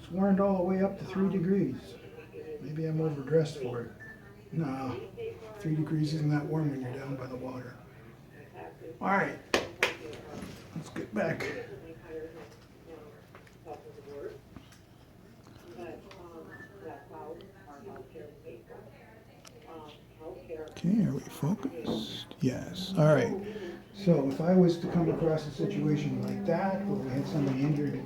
It's warmed all the way up to 3 degrees. Maybe I'm overdressed for it. No, 3 degrees isn't that warm when you're down by the water. All right, let's get back. Okay, are we focused? Yes. All right. So if I was to come across a situation like that, where we had somebody injured,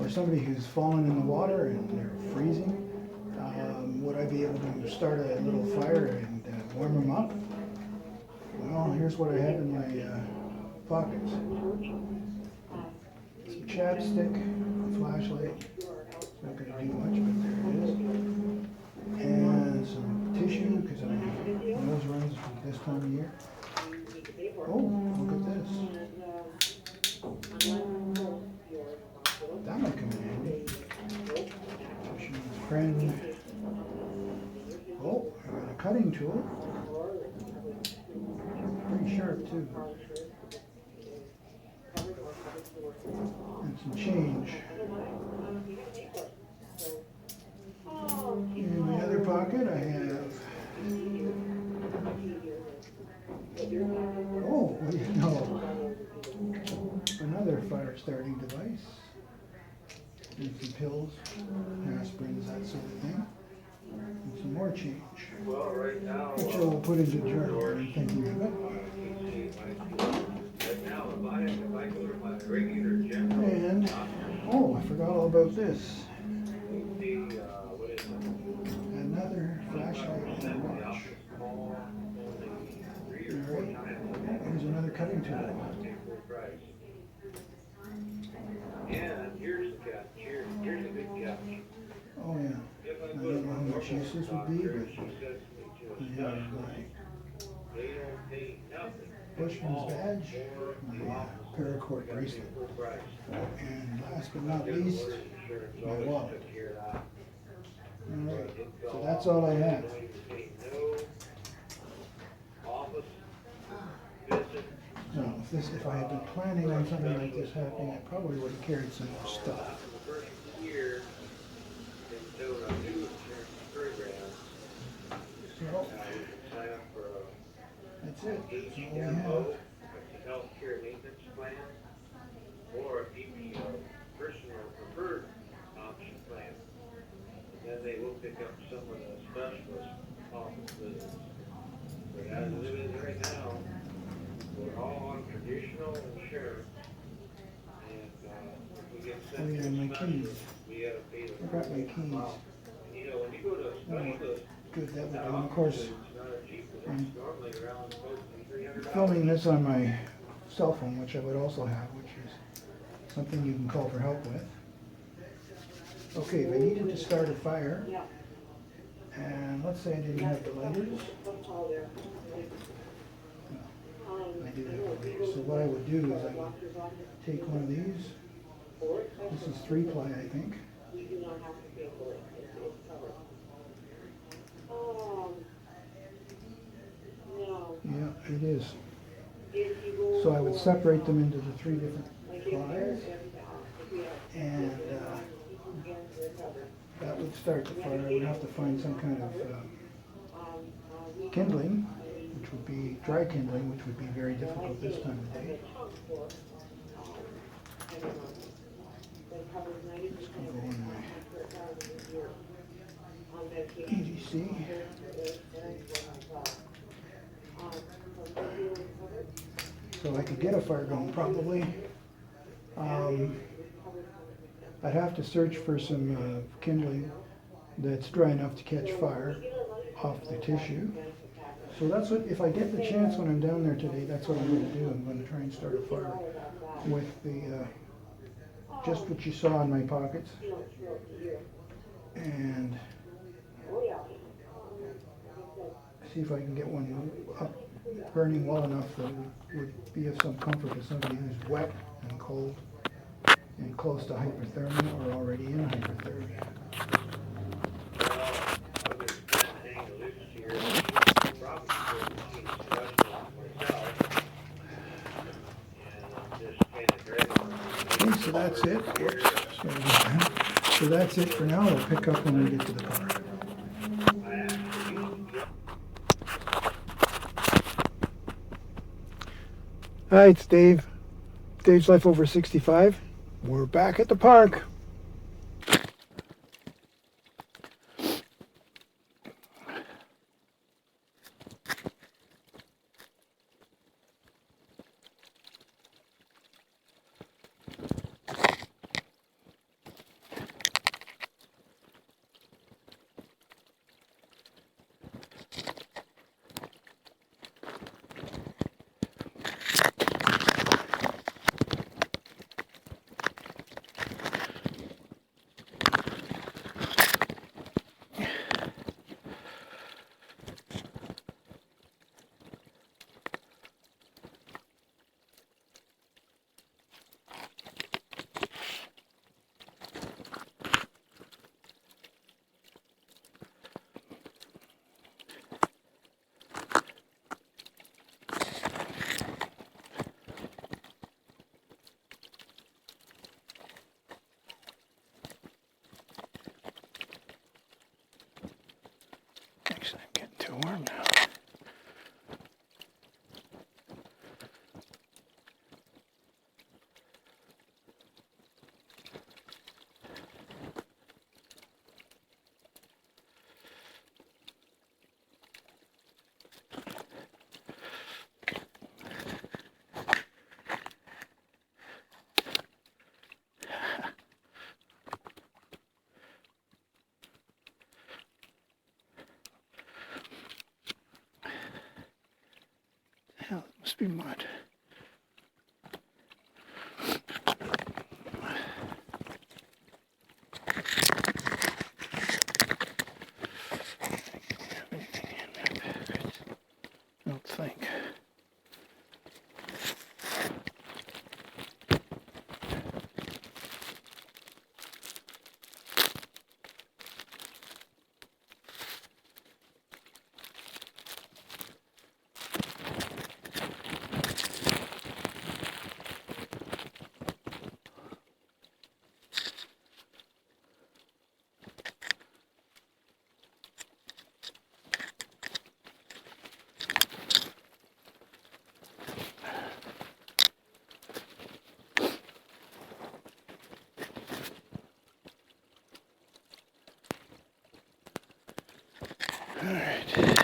or somebody who's fallen in the water and they're freezing, would I be able to start a little fire and warm them up? Well, here's what I have in my pockets. Some chapstick, a flashlight. It's not going to do much, but there it is. And some tissue, because my nose runs this time of year. Oh, look at this. That might come in handy. Tissue friend. Oh, I got a cutting tool. Pretty sharp too. And some change. In my other pocket I have, oh, what do you know, another fire starting device. And some pills, aspirins, that sort of thing. And some more change, which I will put into the journal when I'm thinking of it. And, oh, I forgot all about this. Another flashlight and a watch. Alright, here's another cutting tool. Oh yeah, I don't know how much use this would be, but I have my Bushman's badge, my paracord bracelet, and last but not least, my wallet. Alright, so that's all I have. Now, if I had been planning on something like this happening, I probably would have carried some more stuff. So, that's it. That's all we have. Healthcare maintenance plan, or a PPO, personal preferred option plan. Then they will pick up some of the specialist office visits. But as it is right now, we're all on traditional insurance. And if we get Oh sent yeah, to my a specialist, keys. we gotta pay the I got my keys. You know, when you go to a specialist, Good, that would do. And of course, it's not a cheap one. It's normally around close to $300. filming this on my cell phone, which I would also have, which is something you can call for help with. Okay, if I needed to start a fire, and let's say I didn't have the lighters, I do have the lighters. So what I would do is I would take one of these. This is 3-ply, I think. Yeah, it is. So I would separate them into the 3 different plies, and that would start the fire. I would have to find some kind of kindling, which would be dry kindling, which would be very difficult this time of day. This can go in my EDC. So I could get a fire going probably. I'd have to search for some kindling that's dry enough to catch fire off the tissue. So that's what, if I get the chance when I'm down there today, that's what I'm going to do. I'm going to try and start a fire with the, just what you saw in my pockets. And see if I can get one up burning well enough that would be of some comfort to somebody who's wet and cold and close to hypothermia or already in hypothermia. Okay, so that's it. Oops, sorry about that. So that's it for now. We'll pick up when we get to the park. Hi, it's Dave. Dave's Life Over 65. We're back at the park. Actually, I'm getting too warm now. Hell, it must be mud. I don't think. All right.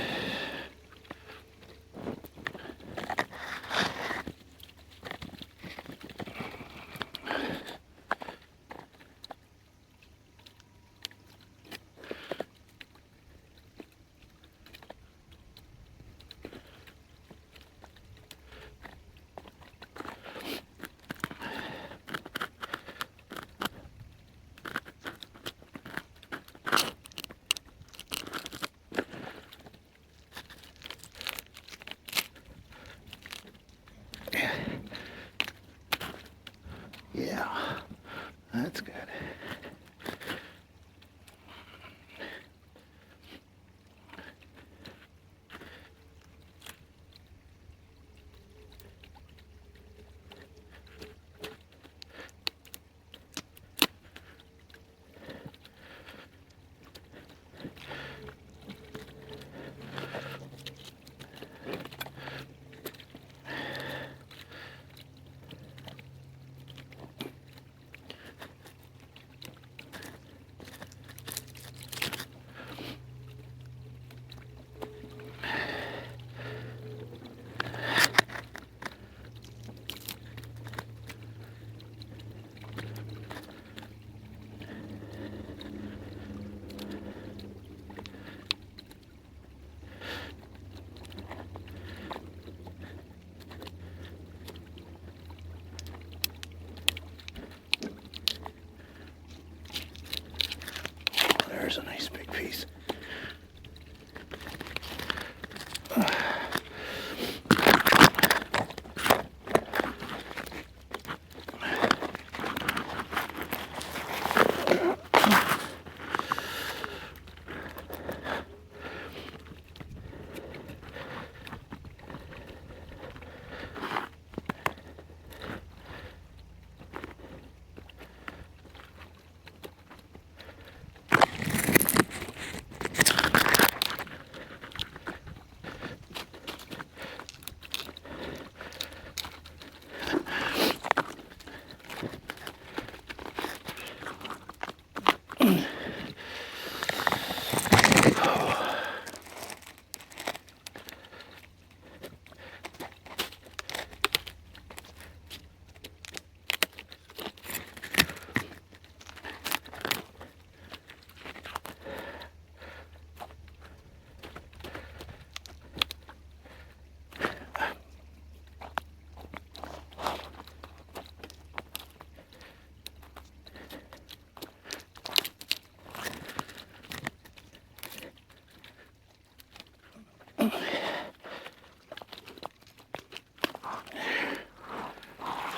Yeah, that's good.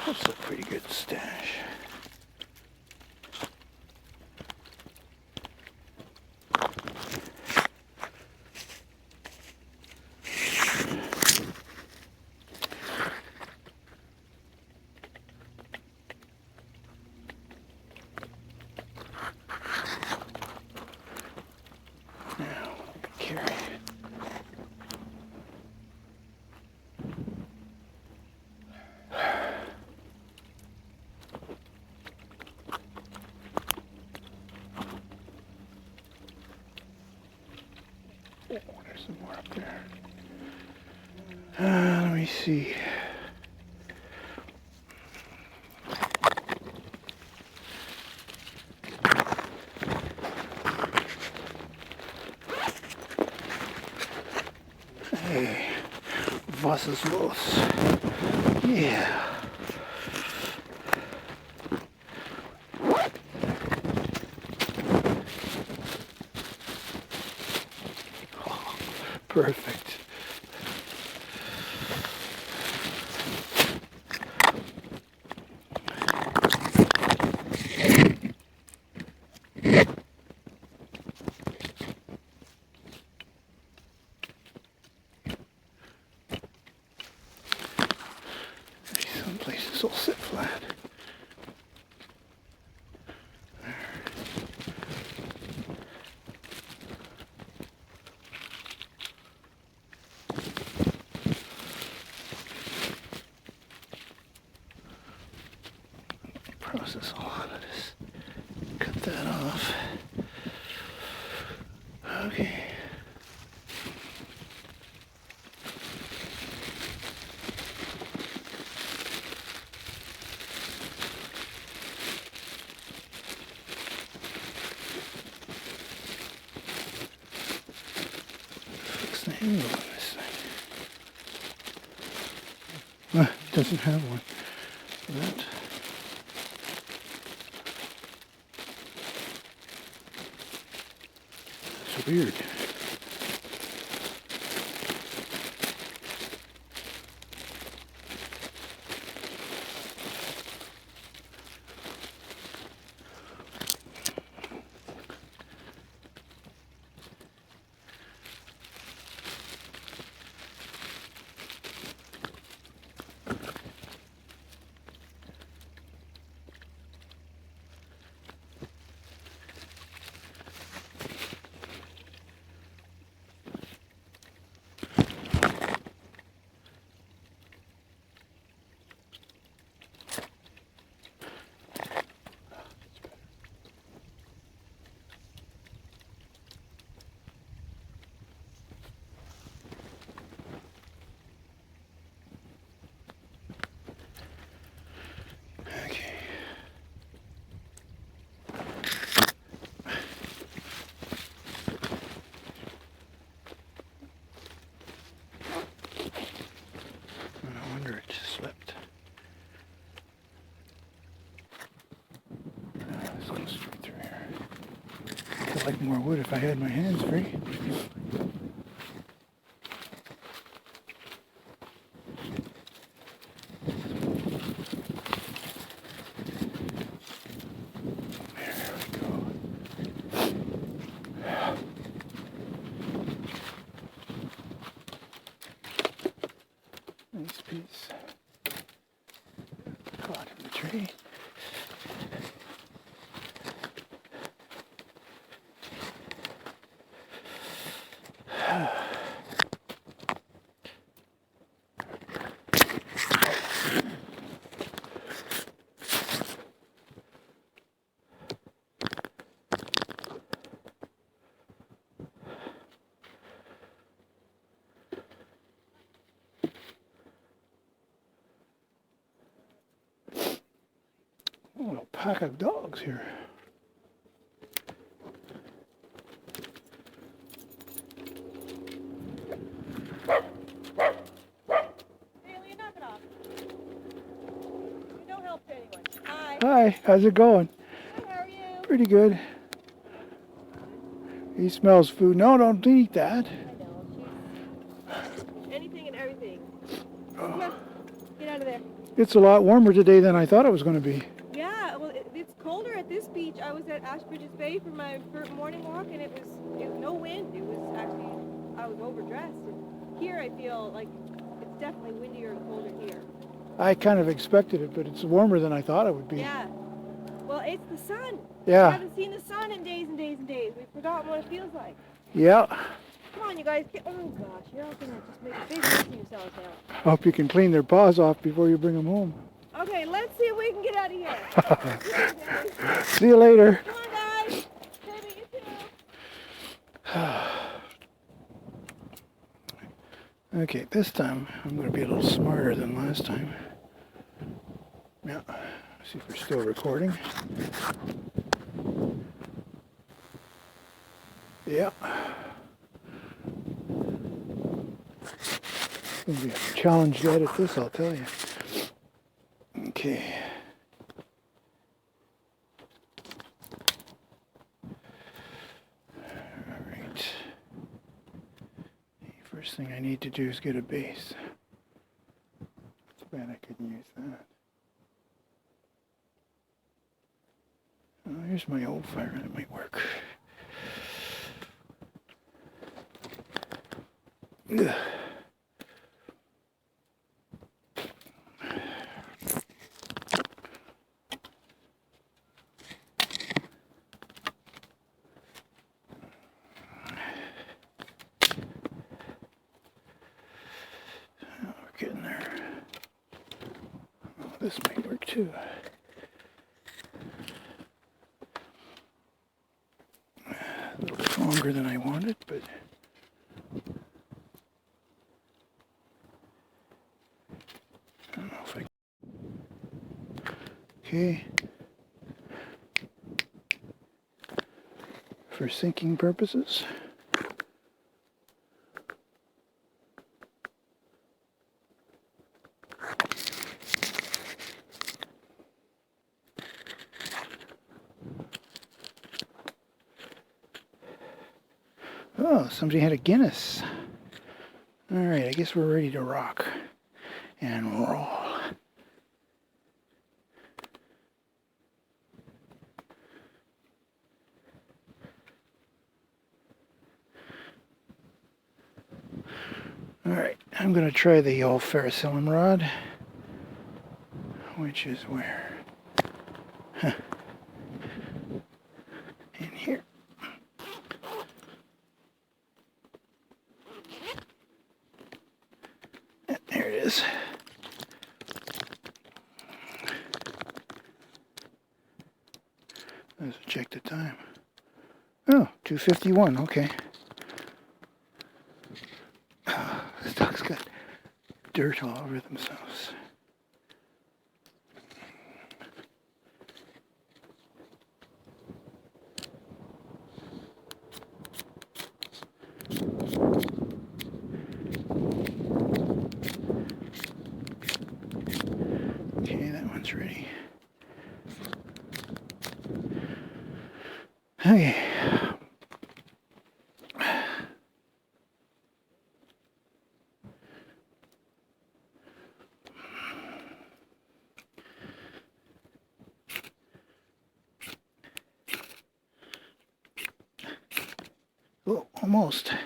That's a pretty good stash. Now, carry it. Oh, there's some more up there. Let me see. Hey, was ist los? Yeah. Oh, perfect. Some places will sit flat. Process a lot of this. Cut that off. Okay. Fix the angle on this thing. It doesn't have one for that. It's weird. Okay. No wonder it slipped. This goes straight through here. I'd like more wood if I had my hands free. There we go. Nice piece. Caught in the tree. A little pack of dogs here. Haley, knock it off. No help to anyone. Hi. Hi, how's it going? Hi, how are you? Pretty good. He smells food. No, don't eat that. I know. She's anything and everything. Come on. Get out of there. It's a lot warmer today than I thought it was going to be. Yeah, well, it's colder at this beach. I was at Ashbridges Bay for my morning walk, and it was no wind. It was actually, I was overdressed. And here I feel like it's definitely windier and colder here. I kind of expected it, but it's warmer than I thought it would be. Yeah. Well, it's the sun. Yeah. We haven't seen the sun in days and days and days. We've forgotten what it feels like. Yeah. Come on, you guys. Oh, gosh. You're all going to just make a big mess of yourselves now. Hope you can clean their paws off before you bring them home. Okay, let's see if we can get out of here. See you later. Come on, guys. Baby, you too. Okay, this time I'm going to be a little smarter than last time. Yeah, see if we're still recording. Yeah. It's going to be a challenge to edit this, I'll tell you. Okay. All right. The first thing I need to do is get a base. Too bad I couldn't use that. Oh, here's my old fire, that might work. Ugh. Getting there. Oh, this might work too. A little bit longer than I wanted, but I don't know if I. Okay. For sinking purposes. Oh, somebody had a Guinness. All right, I guess we're ready to rock and roll. All right, I'm going to try the old ferrocerium rod, which is where? Huh. In here. There it is. Let's check the time. Oh, 2:51, okay. Oh, this duck's got dirt all over themselves. Okay, that one's ready. Okay. Oh, almost. I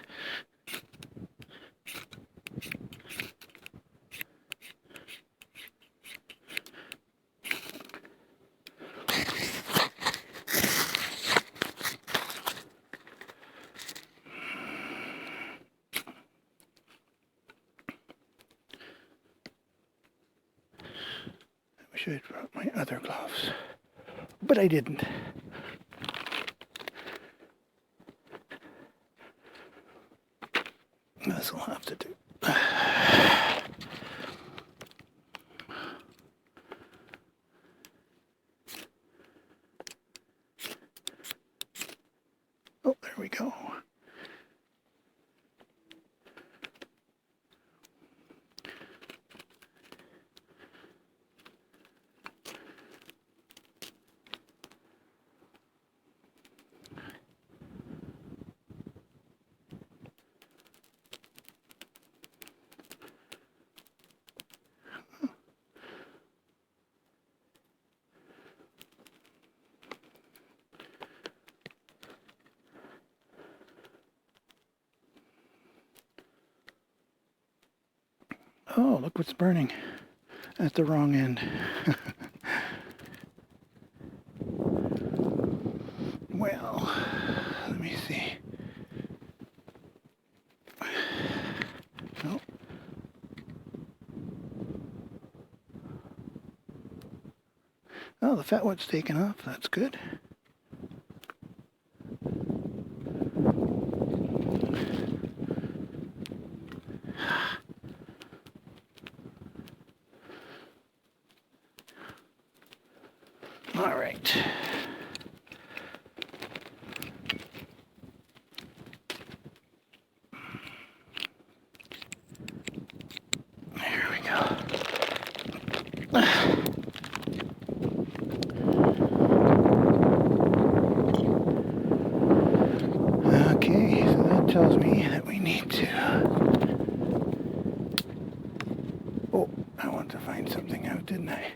wish I'd brought my other gloves, but I didn't. This will have to do. Oh, there we go. Oh, look what's burning at the wrong end. Well, let me see. No. Oh, the fat wood's taken off. That's good. All right. There we go. Okay, so that tells me that we need to... Oh, I want to find something out, didn't I?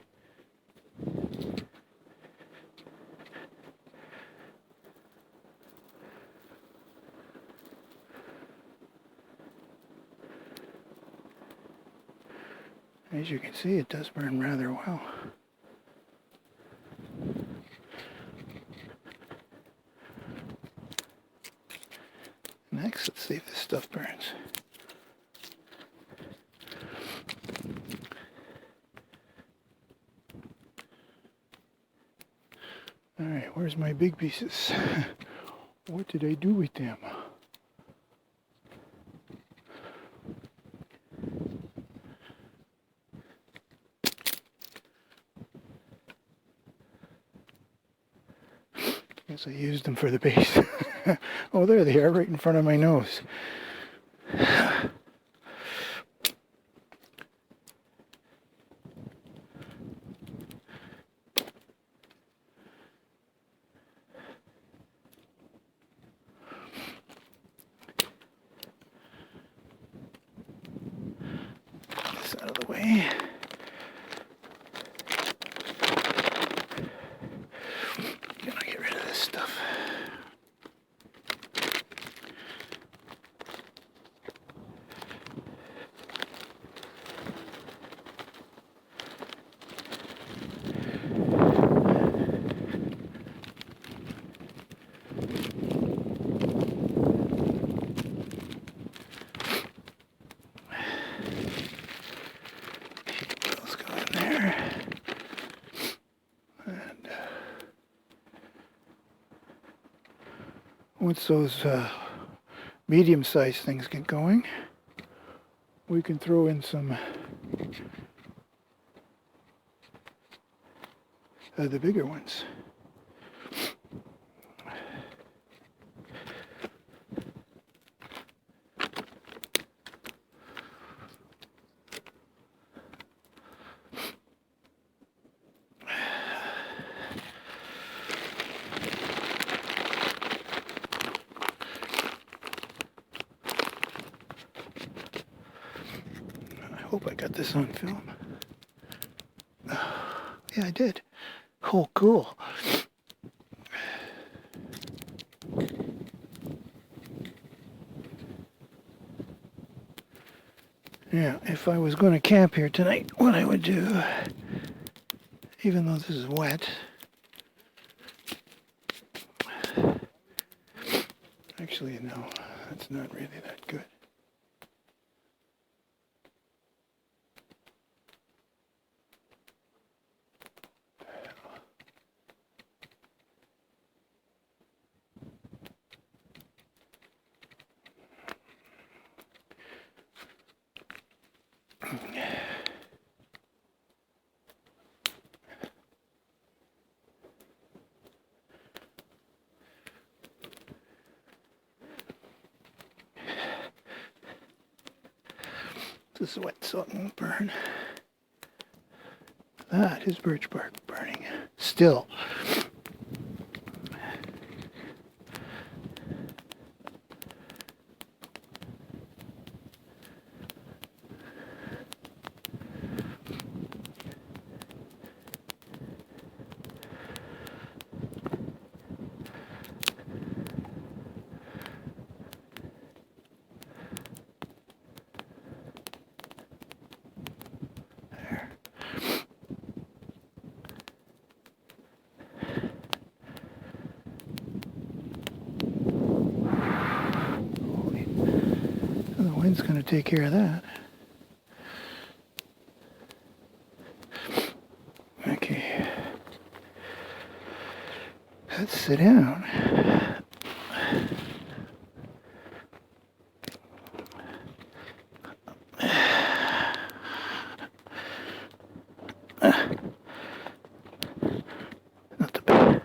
As you can see, it does burn rather well. Next, let's see if this stuff burns. Alright, where's my big pieces? What did I do with them? Guess I used them for the base. Oh, there they are, right in front of my nose. This out of the way. Gonna get rid of this stuff. Those go in there. And once those medium-sized things get going, we can throw in some the bigger ones. I hope I got this on film. Yeah, I did. Oh, cool. Yeah, if I was going to camp here tonight, what I would do, even though this is wet, actually, no, that's not really that good. This is wet, so it won't burn. That is birch bark burning. Still. Wind's going to take care of that. Okay. Let's sit down. Not the bad.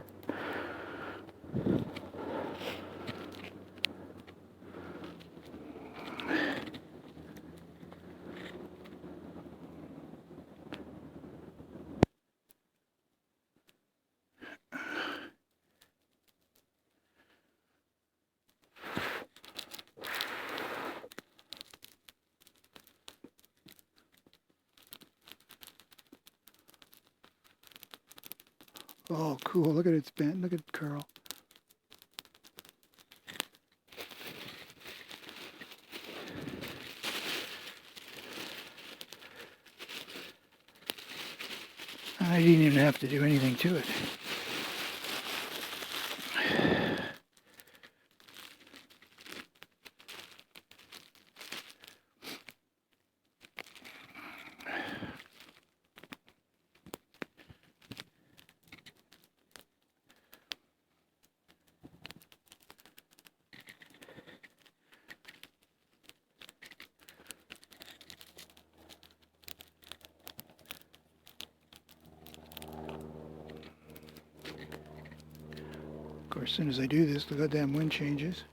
Oh, cool. Look at its bent. Look at Curl. I didn't even have to do anything to it. Of course, as soon as I do this, the goddamn wind changes.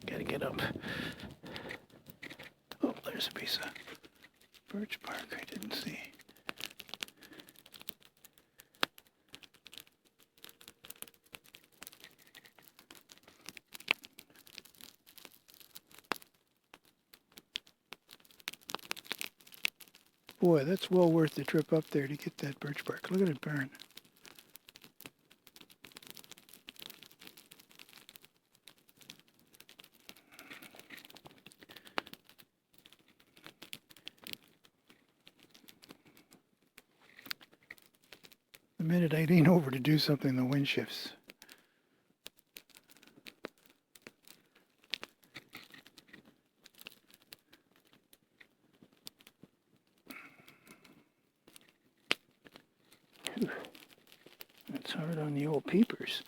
Gotta get up. Oh, there's a piece of birch bark I didn't see. Boy, that's well worth the trip up there to get that birch bark. Look at it burn. The minute I lean over to do something, the wind shifts. Whew. That's hard on the old peepers.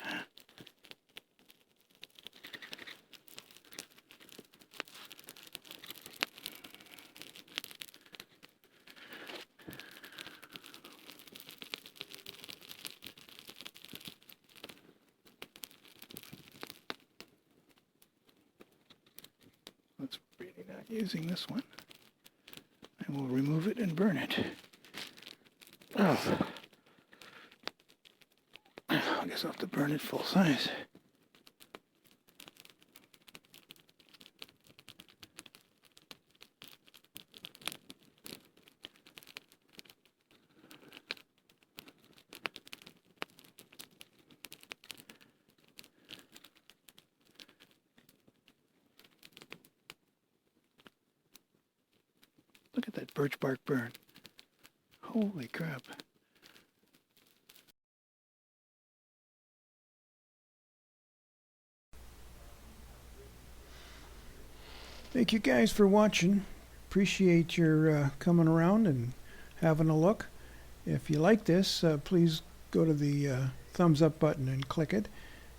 Let's really not using this one. I will remove it and burn it. Oh. I guess I'll have to burn it full size. Look at that birch bark burn. Holy crap. Thank you guys for watching. Appreciate your coming around and having a look. If you like this, please go to the thumbs up button and click it.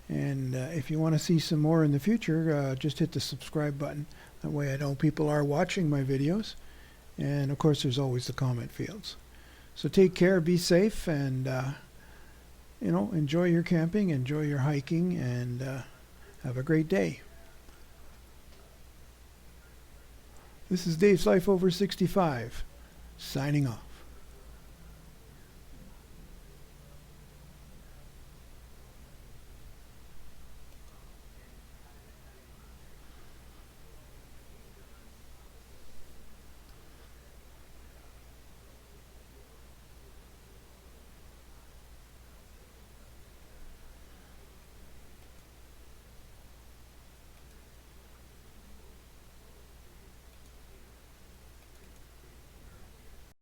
And if you want to see some more in the future, just hit the subscribe button. That way I know people are watching my videos. And of course, there's always the comment fields. So take care, be safe, and enjoy your camping, enjoy your hiking, and have a great day. This is Dave's Life Over 65, signing off.